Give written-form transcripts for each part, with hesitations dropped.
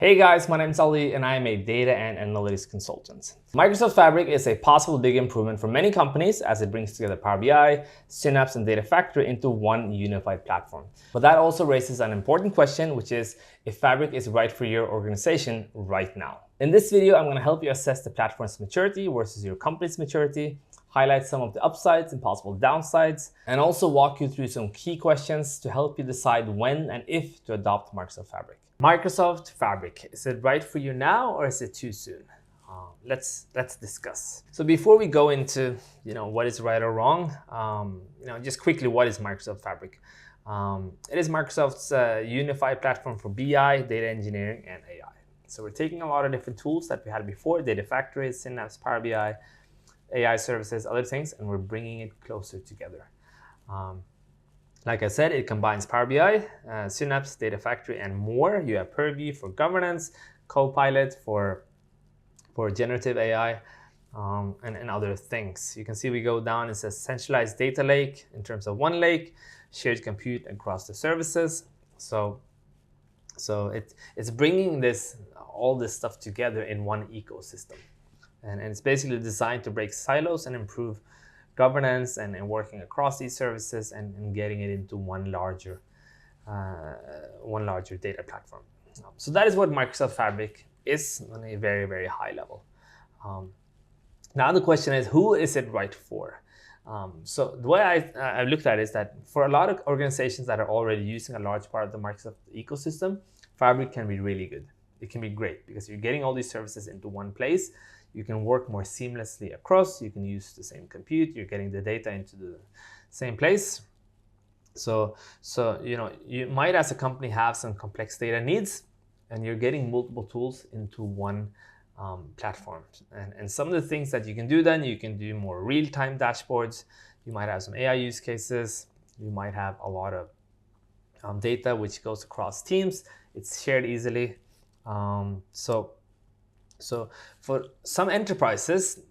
Hey guys, my name is Ali and I am a data and analytics consultant. Microsoft Fabric is a possible big improvement for many companies as it brings together Power BI, Synapse, and Data Factory into one unified platform. But that also raises an important question, which is if Fabric is right for your organization right now. In this video, I'm going to help you assess the platform's maturity versus your company's maturity, highlight some of the upsides and possible downsides, and also walk you through some key questions to help you decide when and if to adopt Microsoft Fabric. Microsoft Fabric, is it right for you now or is it too soon? Let's discuss. So before we go into what is right or wrong, just quickly, what is Microsoft Fabric? It is Microsoft's unified platform for BI, data engineering, and AI. So we're taking a lot of different tools that we had before, Data Factory, Synapse, Power BI, AI services, other things, and we're bringing it closer together. Like I said, it combines Power BI, Synapse, Data Factory, and more. You have Purview for governance, Copilot for generative AI, and other things. You can see we go down, it says centralized data lake in terms of one lake, shared compute across the services. So it's bringing all this stuff together in one ecosystem. And it's basically designed to break silos and improve governance and working across these services and getting it into one larger data platform. So that is what Microsoft Fabric is on a very, very high level. Now the question is, who is it right for? So the way I looked at it is that for a lot of organizations that are already using a large part of the Microsoft ecosystem, Fabric can be really good. It can be great because you're getting all these services into one place. You can work more seamlessly across. You can use the same compute. You're getting the data into the same place. So you might, as a company, have some complex data needs, and you're getting multiple tools into one platform. And some of the things that you can do then, you can do more real-time dashboards. You might have some AI use cases. You might have a lot of data which goes across teams. It's shared easily. So for some enterprises,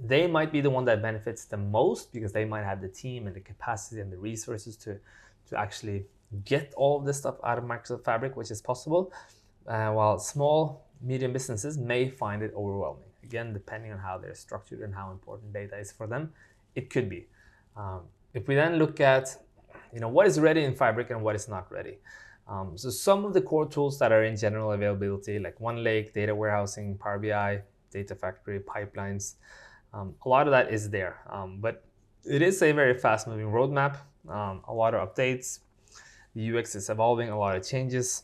they might be the one that benefits the most because they might have the team and the capacity and the resources to actually get all of this stuff out of Microsoft Fabric, which is possible, while small, medium businesses may find it overwhelming. Again, depending on how they're structured and how important data is for them, it could be. If we then look at what is ready in Fabric and what is not ready. So some of the core tools that are in general availability, like OneLake, data warehousing, Power BI, Data Factory, pipelines, a lot of that is there. But it is a very fast-moving roadmap, a lot of updates. The UX is evolving, a lot of changes.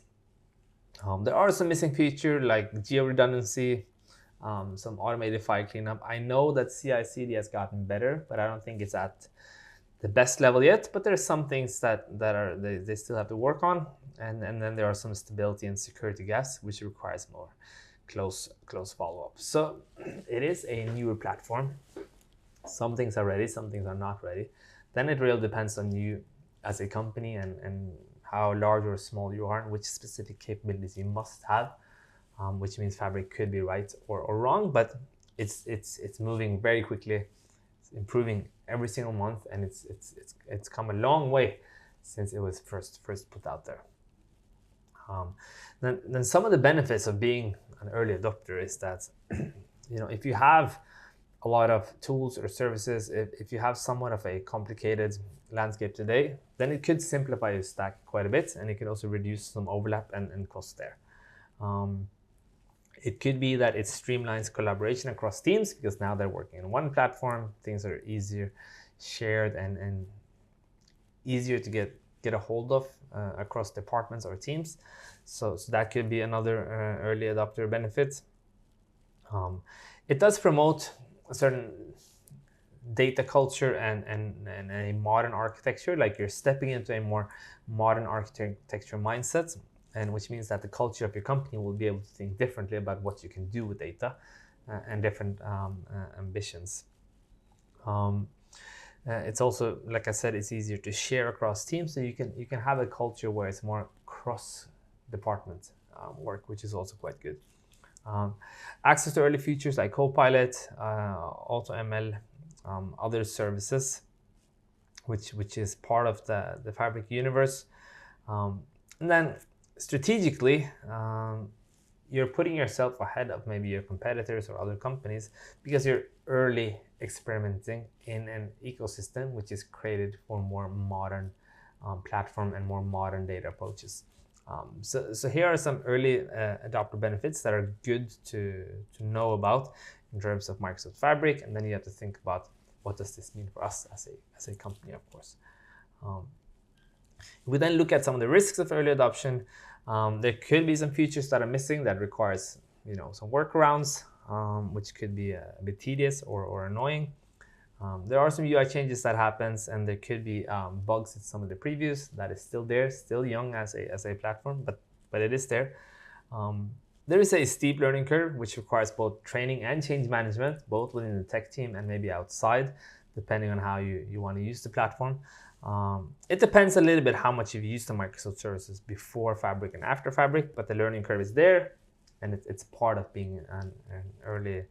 There are some missing features like geo-redundancy, some automated file cleanup. I know that CI/CD has gotten better, but I don't think it's at the best level yet, but there's some things that they still have to work on, and then there are some stability and security gaps which requires more close follow-up. So it is a newer platform. Some things are ready, some things are not ready. Then it really depends on you as a company and how large or small you are and which specific capabilities you must have, which means Fabric could be right or wrong, but it's moving very quickly. It's improving every single month, and it's come a long way since it was first put out there. Then some of the benefits of being an early adopter is that if you have a lot of tools or services, if you have somewhat of a complicated landscape today, then it could simplify your stack quite a bit, and it could also reduce some overlap and cost there. It could be that it streamlines collaboration across teams because now they're working on one platform. Things are easier shared and easier to get a hold of across departments or teams. So that could be another early adopter benefit. It does promote a certain data culture and a modern architecture, like you're stepping into a more modern architecture mindset, and which means that the culture of your company will be able to think differently about what you can do with data and different ambitions. It's also, like I said, it's easier to share across teams, so you can have a culture where it's more cross-department work, which is also quite good. Access to early features like Copilot, AutoML, other services, which is part of the Fabric universe. And then strategically, you're putting yourself ahead of maybe your competitors or other companies because you're early experimenting in an ecosystem which is created for more modern platform and more modern data approaches. So here are some early adopter benefits that are good to know about in terms of Microsoft Fabric, and then you have to think about what does this mean for us as a company, of course. We then look at some of the risks of early adoption. There could be some features that are missing that requires some workarounds, which could be a bit tedious or annoying. There are some UI changes that happens, and there could be bugs in some of the previews that is still there, still young as a platform, but it is there. There is a steep learning curve, which requires both training and change management, both within the tech team and maybe outside, depending on how you want to use the platform. It depends a little bit how much you've used the Microsoft services before Fabric and after Fabric, but the learning curve is there, and it's part of being an early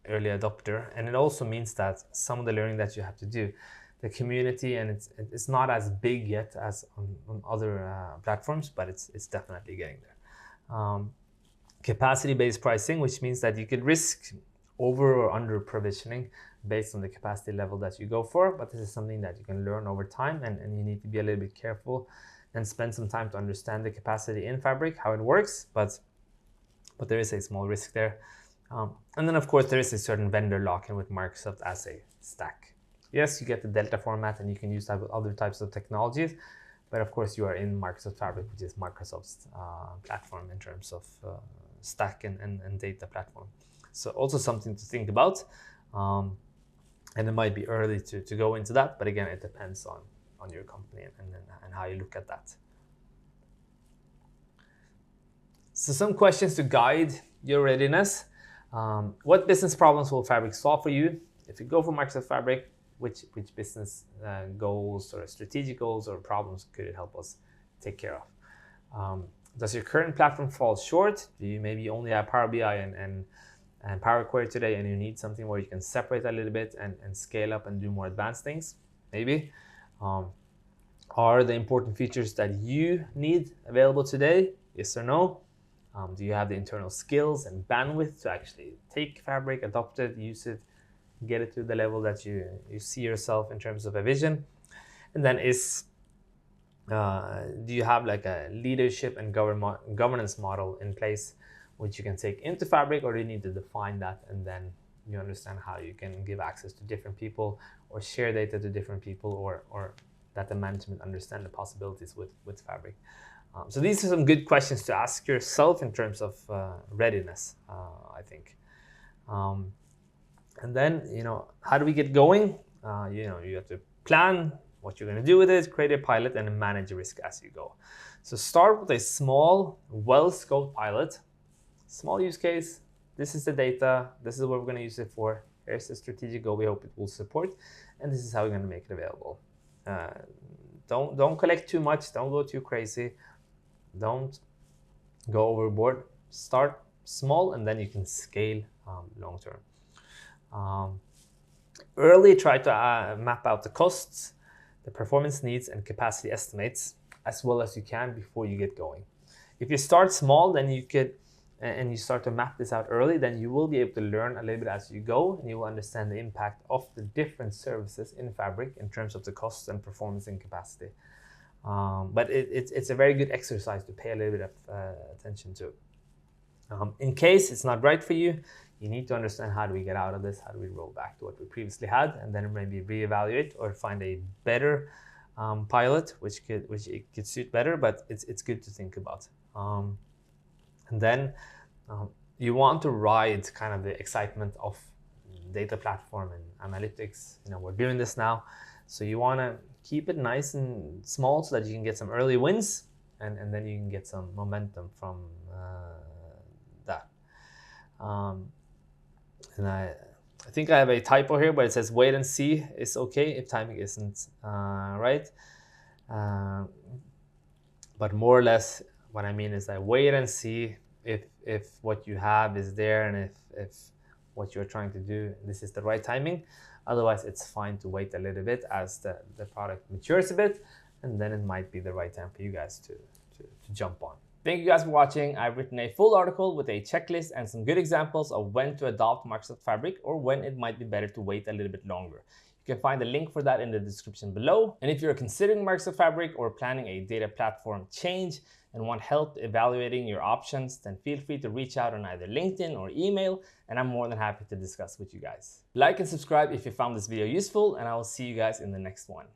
adopter. And it also means that some of the learning that you have to do, the community, and it's not as big yet as on other platforms, but it's definitely getting there. Capacity-based pricing, which means that you could risk over or under provisioning based on the capacity level that you go for, but this is something that you can learn over time, and you need to be a little bit careful and spend some time to understand the capacity in Fabric, how it works, but there is a small risk there. And then of course there is a certain vendor lock-in with Microsoft as a stack. Yes, you get the Delta format and you can use that with other types of technologies, but of course you are in Microsoft Fabric, which is Microsoft's platform in terms of stack and data platform. So also something to think about. And it might be early to go into that, but again, it depends on your company and how you look at that. So some questions to guide your readiness. What business problems will Fabric solve for you? If you go for Microsoft Fabric, which business goals or strategic goals or problems could it help us take care of? Does your current platform fall short? Do you maybe only have Power BI and Power Query today, and you need something where you can separate a little bit and scale up and do more advanced things? Maybe. Are the important features that you need available today? Yes or no? Do you have the internal skills and bandwidth to actually take Fabric, adopt it, use it, get it to the level that you see yourself in terms of a vision? And then do you have like a leadership and governance model in place which you can take into Fabric, or do you need to define that and then you understand how you can give access to different people or share data to different people, or that the management understand the possibilities with Fabric? So these are some good questions to ask yourself in terms of readiness, I think. And then, how do we get going? You have to plan what you're going to do with it, create a pilot, and manage risk as you go. So start with a small, well-scoped pilot. Small use case. This is the data. This is what we're going to use it for. Here's the strategic goal we hope it will support, and this is how we're going to make it available. Don't collect too much. Don't go too crazy. Don't go overboard. Start small, and then you can scale long term. Early, try to map out the costs, the performance needs, and capacity estimates as well as you can before you get going. If you start small, then and you start to map this out early, then you will be able to learn a little bit as you go, and you will understand the impact of the different services in Fabric in terms of the costs and performance and capacity. But it's a very good exercise to pay a little bit of attention to. In case it's not right for you, you need to understand, how do we get out of this? How do we roll back to what we previously had, and then maybe reevaluate or find a better pilot which could suit better, but it's good to think about. And then you want to ride kind of the excitement of data platform and analytics. We're doing this now, so you want to keep it nice and small so that you can get some early wins, and then you can get some momentum from that. And I think I have a typo here, but it says wait and see is okay if timing isn't right. But more or less what I mean is that wait and see if what you have is there, and if what you're trying to do, this is the right timing. Otherwise, it's fine to wait a little bit as the product matures a bit, and then it might be the right time for you guys to jump on. Thank you guys for watching. I've written a full article with a checklist and some good examples of when to adopt Microsoft Fabric or when it might be better to wait a little bit longer. You can find the link for that in the description below. And if you're considering Microsoft Fabric or planning a data platform change and want help evaluating your options, then feel free to reach out on either LinkedIn or email, and I'm more than happy to discuss with you guys. Like and subscribe if you found this video useful, and I will see you guys in the next one.